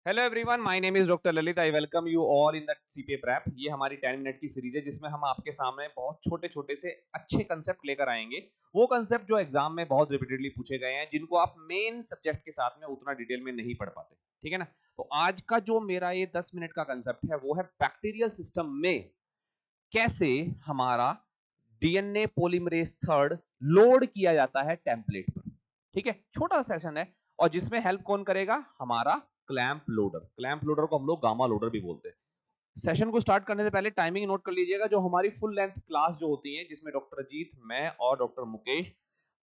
Hello everyone, my name is doctor Lalit. I welcome you all in the CPA prep. ये हमारी 10 minute की series है जिसमें हम आपके सामने बहुत छोटे छोटे से अच्छे कंसेप्ट लेकर आएंगे। वो कंसेप्ट जो एग्जाम में बहुत रिपीटेडली पूछे गए हैं, जिनको आप मेन सब्जेक्ट के साथ में उतना डिटेल में नहीं पढ़ पाते। ठीक है ना। तो आज का जो मेरा ये 10 मिनट का कंसेप्ट है वो है बैक्टीरियल सिस्टम में कैसे हमारा डीएनए पॉलीमरेज थर्ड लोड किया जाता है टेम्पलेट पर। ठीक है, छोटा सेशन है और जिसमें हेल्प कौन करेगा? हमारा क्लैंप लोडर। क्लैंप लोडर को हम लोग गामा लोडर भी बोलते हैं। सेशन को स्टार्ट करने से पहले टाइमिंग नोट कर लीजिएगा। जो हमारी फुल लेंथ क्लास जो होती है, जिसमें डॉक्टर अजीत, मैं और डॉक्टर मुकेश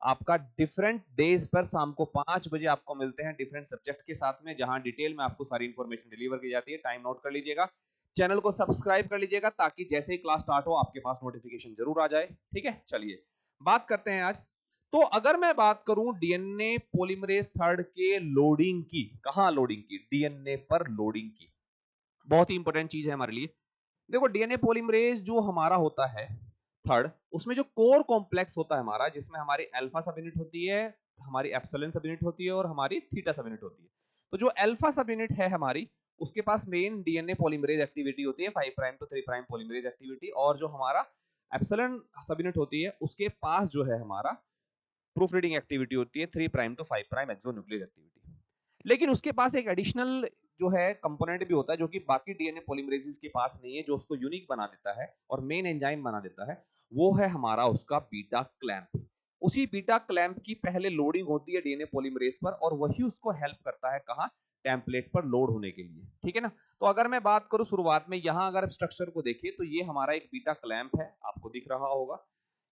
आपका डिफरेंट डेज पर शाम को 5 बजे आपको मिलते हैं डिफरेंट सब्जेक्ट के साथ में, जहां डिटेल में आपको सारी इंफॉर्मेशन डिलीवर की जाती है। टाइम नोट कर लीजिएगा। चैनल को सब्सक्राइब कर लीजिएगा ताकि जैसे ही क्लास स्टार्ट हो आपके पास नोटिफिकेशन जरूर आ जाए। ठीक है, चलिए बात करते हैं आज। तो अगर मैं बात करूं डीएनए पॉलीमरेज थर्ड के लोडिंग की, कहां लोडिंग की? डीएनए पर लोडिंग की। बहुत ही इंपॉर्टेंट चीज है हमारे लिए। देखो, डीएनए पॉलीमरेज जो हमारा होता है थर्ड, उसमें जो कोर कॉम्प्लेक्स होता है हमारा, जिसमें हमारी अल्फा सब यूनिट होती है, हमारी एप्सिलॉन सब यूनिट होती है और हमारी थीटा सब यूनिट होती है। तो जो अल्फा सब यूनिट है हमारी, उसके पास मेन डीएनए पॉलीमरेज एक्टिविटी होती है 5 prime to 3 prime polymerase activity. और जो हमारा एप्सिलॉन सब यूनिट होती है उसके पास जो है हमारा प्रूफ रीडिंग एक्टिविटी होती है 3 prime to 5 prime exonuclease activity. लेकिन उसके पास एक एडिशनल जो है कंपोनेंट भी होता है, जो कि बाकी डीएनए पॉलीमरेजेस के पास नहीं है, जो उसको यूनिक बना देता है और मेन एंजाइम बना देता है। वो है हमारा उसका बीटा क्लैंप। उसी बीटा क्लैंप की पहले लोडिंग होती है डीएनए पॉलीमरेज पर और वही उसको हेल्प करता है कहां? टेम्पलेट पर लोड होने के लिए। ठीक है ना। तो अगर मैं बात करूं शुरुआत में, यहां अगर स्ट्रक्चर को देखिए तो ये हमारा एक बीटा क्लैंप है, आपको दिख रहा होगा।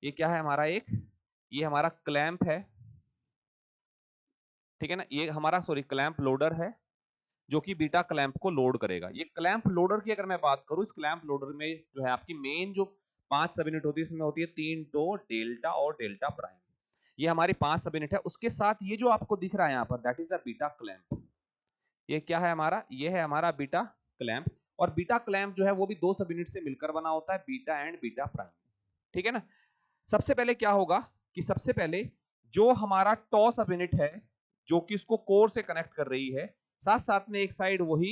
ये क्या है हमारा? ये हमारा क्लैंप है। ठीक है ना। ये हमारा सॉरी क्लैंप लोडर है जो कि बीटा क्लैंप को लोड करेगा। ये क्लैंप लोडर की अगर मैं बात करूं, इस क्लैंप लोडर में जो है आपकी मेन जो 5 सब यूनिट होती है, इसमें होती है 3 टो, डेल्टा और डेल्टा प्राइम। ये हमारी 5 सब यूनिट है। उसके साथ ये जो आपको दिख रहा है यहाँ पर, that is the beta clamp. ये क्या है हमारा? ये है हमारा बीटा क्लैंप। और बीटा क्लैंप जो है वो भी 2 सब यूनिट से मिलकर बना होता है, बीटा एंड बीटा प्राइम। ठीक है ना। सबसे पहले क्या होगा कि सबसे पहले जो हमारा टॉ सब यूनिट है, जो कि उसको कोर से कनेक्ट कर रही है, साथ साथ में एक साइड वही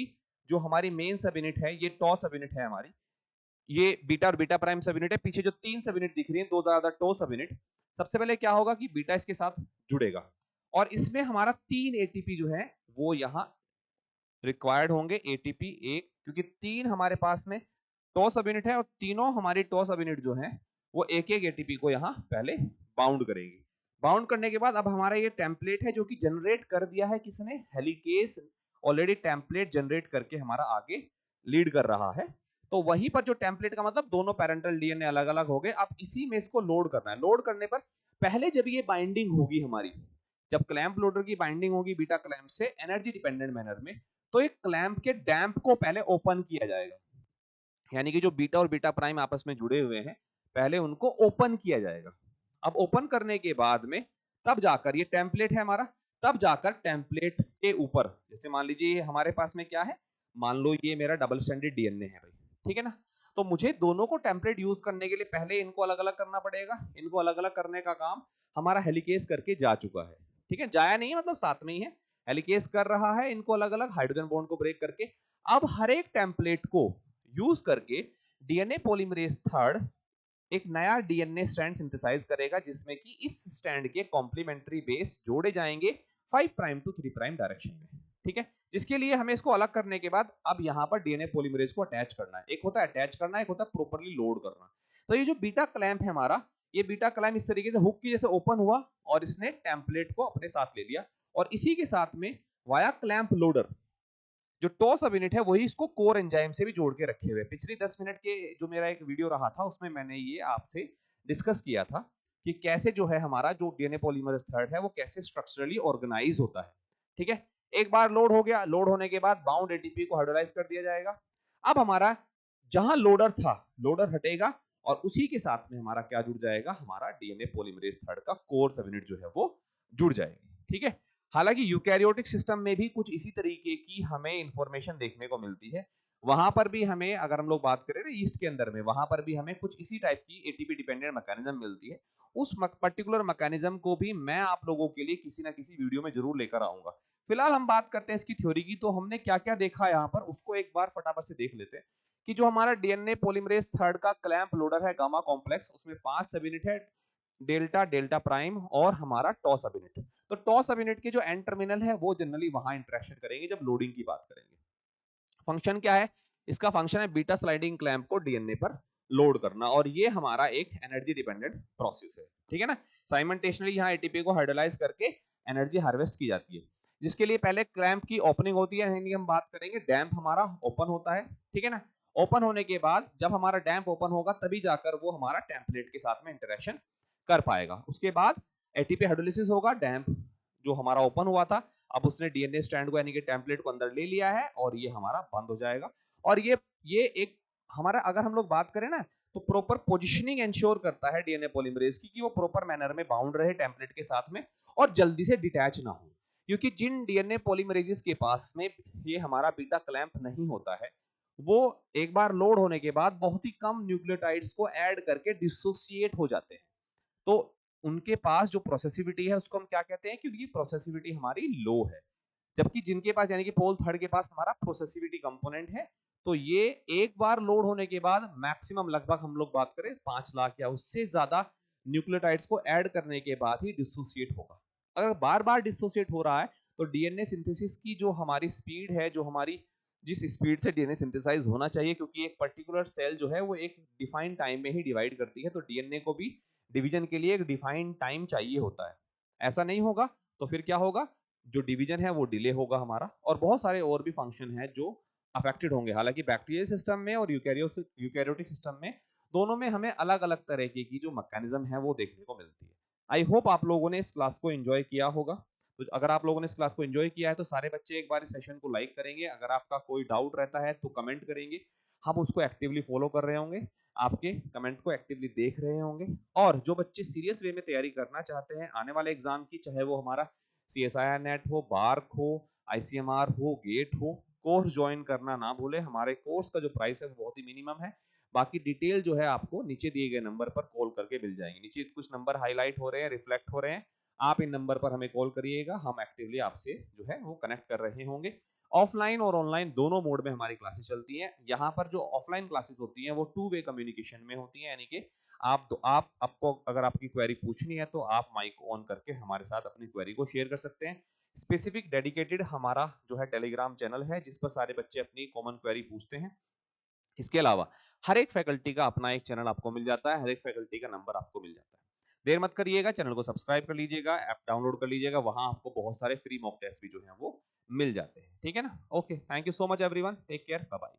जो हमारी मेन सब यूनिट है, ये टॉ सब यूनिट है हमारी, ये बीटा और बीटा प्राइम सब यूनिट है। पीछे जो 3 सब यूनिट दिख रही है, दो ज्यादा टॉ सब यूनिट। सबसे पहले क्या होगा कि बीटा इसके साथ जुड़ेगा और इसमें हमारा 3 एटीपी जो है वो यहां रिक्वायर्ड होंगे। एटीपी एक, क्योंकि 3 हमारे पास में टॉ सब यूनिट है और तीनों हमारी टॉ सब यूनिट जो है वो एक एक एटीपी को यहाँ पहले बाउंड करेंगे। बाउंड करने के बाद अब हमारा ये टेम्पलेट है जो कि जनरेट कर दिया है किसने? हेलिकेस। ऑलरेडी टेम्पलेट जनरेट करके हमारा आगे लीड कर रहा है। तो वहीं पर जो टेम्पलेट का मतलब दोनों पैरेंटल डीएनए अलग अलग हो गए। अब इसी में इसको लोड करना है। लोड करने पर पहले जब ये बाइंडिंग होगी हमारी, जब क्लैंप लोडर की बाइंडिंग होगी बीटा क्लैंप से एनर्जी डिपेंडेंट मैनर में, तो एक क्लैंप के डैम्प को पहले ओपन किया जाएगा। यानी कि जो बीटा और बीटा प्राइम आपस में जुड़े हुए हैं, पहले उनको ओपन किया जाएगा। अब ओपन करने के बाद में तब जाकर ये टेम्पलेट है हमारा, तब जाकर टेम्पलेट के ऊपर, जैसे मान लीजिए हमारे पास में क्या है, मान लो ये मेरा डबल स्टैंडर्ड डीएनए है भाई। ठीक है ना। तो मुझे दोनों को टेम्पलेट यूज करने के लिए पहले इनको अलग अलग करना पड़ेगा। इनको अलग अलग करने का काम हमारा हेलिकेस करके जा चुका है। ठीक है, जाया नहीं है मतलब साथ में ही है। हेलिकेस कर रहा है इनको अलग अलग हाइड्रोजन बॉन्ड को ब्रेक करके। अब हर एक टेम्पलेट को यूज करके डीएनए पॉलीमरेज थर्ड एक नया डीएनए स्ट्रैंड सिंथेसाइज करेगा, जिसमें कि इस स्ट्रैंड के कॉम्प्लीमेंट्री बेस जोड़े जाएंगे 5 प्राइम टू 3 प्राइम डायरेक्शन में। ठीक है, जिसके लिए हमें इसको अलग करने के बाद अब यहां पर डीएनए पॉलीमरेज को अटैच करना है। एक होता है अटैच करना, एक होता है प्रॉपर्ली लोड करना। तो ये जो बीटा क्लैंप है हमारा, ये बीटा क्लैंप इस तरीके से हुक की जैसे ओपन हुआ और इसने टेम्पलेट को अपने साथ ले लिया और इसी के साथ में वाया क्लैंप लोडर जो टॉ सब यूनिट है वही इसको कोर एंजाइम से भी जोड़ के रखे हुए। पिछली 10 मिनट के जो मेरा एक वीडियो रहा था उसमें मैंने ये आपसे डिस्कस किया था कि कैसे जो है हमारा जो डीएनए पॉलीमरेज थर्ड है वो कैसे स्ट्रक्चरली ऑर्गेनाइज होता है। ठीक है, एक बार लोड हो गया, लोड होने के बाद बाउंड एटीपी को हाइड्रोलाइज कर दिया जाएगा। अब हमारा जहां लोडर था, लोडर हटेगा और उसी के साथ में हमारा क्या जुड़ जाएगा? हमारा डीएनए पॉलीमरेज थर्ड का कोर सब यूनिट जो है वो जुड़ जाएगी। ठीक है, हालांकि यूकैरियोटिक सिस्टम में भी कुछ इसी तरीके की हमें इंफॉर्मेशन देखने को मिलती है। वहां पर भी हमें, अगर हम लोग बात करें ना ईस्ट के अंदर में, वहां पर भी हमें कुछ इसी टाइप की एटीपी डिपेंडेंट मैकेनिज्म मिलती है। उस पर्टिकुलर मैकेनिज्म को भी मैं आप लोगों के लिए किसी ना किसी वीडियो में जरूर लेकर आऊंगा। फिलहाल हम बात करते हैं इसकी थ्योरी की। तो हमने क्या क्या देखा यहाँ पर, उसको एक बार फटाफट से देख लेते हैं कि जो हमारा डीएनए पॉलीमरेज थर्ड का क्लैंप लोडर है गामा कॉम्प्लेक्स, उसमें 5 सब यूनिट है, डेल्टा, डेल्टा प्राइम और हमारा टॉ सब यूनिट। तो टॉ सब यूनिट के जो एंड टर्मिनल है वो जनरली वहां इंटरेक्शन करेंगे जब लोडिंग की बात करेंगे। फंक्शन क्या है इसका? फंक्शन है बीटा स्लाइडिंग क्लैंप को डीएनए पर लोड करना, और ये हमारा एक एनर्जी डिपेंडेंट प्रोसेस है, ठीक है ना। साइमल्टेनियसली यहाँ एटीपी को हाइड्रोलाइज करके एनर्जी हार्वेस्ट की जाती है, जिसके लिए पहले क्लैंप की ओपनिंग होती है, यानी हम बात करेंगे डैम्प हमारा ओपन होता है, ठीक है ना। ओपन होने के बाद जब हमारा डैम्प ओपन होगा तभी जाकर वो हमारा टेम्पलेट के साथ में इंटरेक्शन कर पाएगा। उसके बाद एटीपी हाइड्रोलिसिस होगा, डैम्प जो हमारा ओपन हुआ था अब उसने डीएनए स्ट्रैंड को यानी कि टेम्पलेट को अंदर ले लिया है और ये हमारा बंद हो जाएगा। और ये एक हमारा, अगर हम लोग बात करें ना, तो प्रॉपर पोजीशनिंग इंश्योर करता है डीएनए पॉलीमरेज की कि वो प्रॉपर मैनर में बाउंड रहे टेम्पलेट के साथ में और जल्दी से डिटैच ना हो। क्योंकि जिन डीएनए पॉलीमरेजेस के पास में ये हमारा बीटा क्लैंप नहीं होता है, वो एक बार लोड होने के बाद बहुत ही कम न्यूक्लियोटाइड्स को ऐड करके डिसोसिएट हो जाते हैं। तो उनके पास जो प्रोसेसिविटी है उसको हम क्या कहते हैं, क्योंकि प्रोसेसिविटी हमारी लो है। जबकि जिनके पास यानी कि पोल थर्ड के पास हमारा प्रोसेसिविटी कंपोनेंट है, तो ये एक बार लोड होने के बाद मैक्सिमम लगभग हम लोग बात करें 5 लाख या उससे ज्यादा न्यूक्लियोटाइड्स को ऐड करने के बाद ही डिसोसिएट होगा। अगर बार बार डिसोसिएट हो रहा है तो डीएनए सिंथेसिस की जो हमारी स्पीड है, जो हमारी जिस स्पीड से डीएनए सिंथेसाइज होना चाहिए, क्योंकि एक पर्टिकुलर सेल जो है वो एक डिफाइंड टाइम में ही डिवाइड करती है, तो डीएनए को भी डिवीजन के लिए एक डिफाइंड टाइम चाहिए होता है। ऐसा नहीं होगा तो फिर क्या होगा, जो डिवीजन है वो डिले होगा हमारा, और बहुत सारे और भी फंक्शन है जो अफेक्टेड होंगे। हालांकि बैक्टीरियल सिस्टम में और यूकैरियोटिक सिस्टम में दोनों में हमें अलग अलग तरह की जो मैकेनिज्म है वो देखने को मिलती है। आई होप आप लोगों ने इस क्लास को एंजॉय किया होगा। तो अगर आप लोगों ने इस क्लास को एंजॉय किया है तो सारे बच्चे एक बार इस सेशन को लाइक करेंगे, अगर आपका कोई डाउट रहता है तो कमेंट करेंगे, हम उसको एक्टिवली फॉलो कर रहे होंगे, आपके कमेंट को एक्टिवली देख रहे होंगे। और जो बच्चे सीरियस वे में तैयारी करना चाहते हैं आने वाले एग्जाम की, चाहे वो हमारा CSIR नेट हो, बार्क हो, ICMR हो, गेट हो, कोर्स ज्वाइन करना ना भूले। हमारे कोर्स का जो प्राइस है वो बहुत ही मिनिमम है। बाकी डिटेल जो है आपको नीचे दिए गए नंबर पर कॉल करके मिल जाएंगे। नीचे कुछ नंबर हाईलाइट हो रहे हैं, रिफ्लेक्ट हो रहे हैं, आप इन नंबर पर हमें कॉल करिएगा, हम एक्टिवली आपसे जो है वो कनेक्ट कर रहे होंगे। ऑफलाइन और ऑनलाइन दोनों मोड में हमारी क्लासेस चलती हैं। यहाँ पर जो ऑफलाइन क्लासेस होती हैं वो 2 वे कम्युनिकेशन में होती हैं, यानी कि आपको अगर आपकी क्वेरी पूछनी है तो आप माइक ऑन करके हमारे साथ अपनी क्वेरी को शेयर कर सकते हैं। स्पेसिफिक डेडिकेटेड हमारा जो है टेलीग्राम चैनल है जिस पर सारे बच्चे अपनी कॉमन क्वेरी पूछते हैं। इसके अलावा हर एक फैकल्टी का अपना एक चैनल आपको मिल जाता है, हर एक फैकल्टी का नंबर आपको मिल जाता है। देर मत करिएगा, चैनल को सब्सक्राइब कर लीजिएगा, ऐप डाउनलोड कर लीजिएगा, वहां आपको बहुत सारे फ्री मॉक टेस्ट भी जो है वो मिल जाते हैं, ठीक है ना। Okay, thank you so much everyone, take care, bye bye.